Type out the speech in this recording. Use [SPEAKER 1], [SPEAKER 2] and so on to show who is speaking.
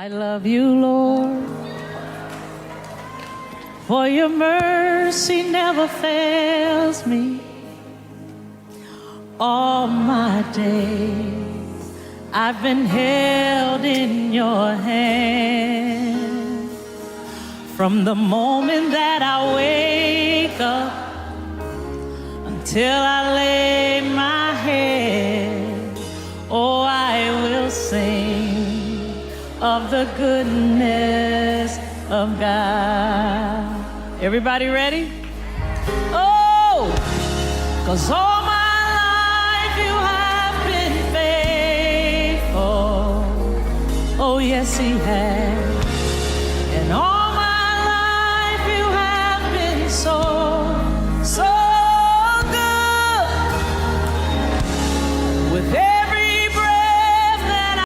[SPEAKER 1] I love you, Lord, for your mercy never fails me. All my days I've been held in your hand. From the moment that I wake up until I lay my head, oh, I will sing of the goodness of God. Everybody ready? Oh, 'cause all my life you have been faithful. Oh, yes, he has. And all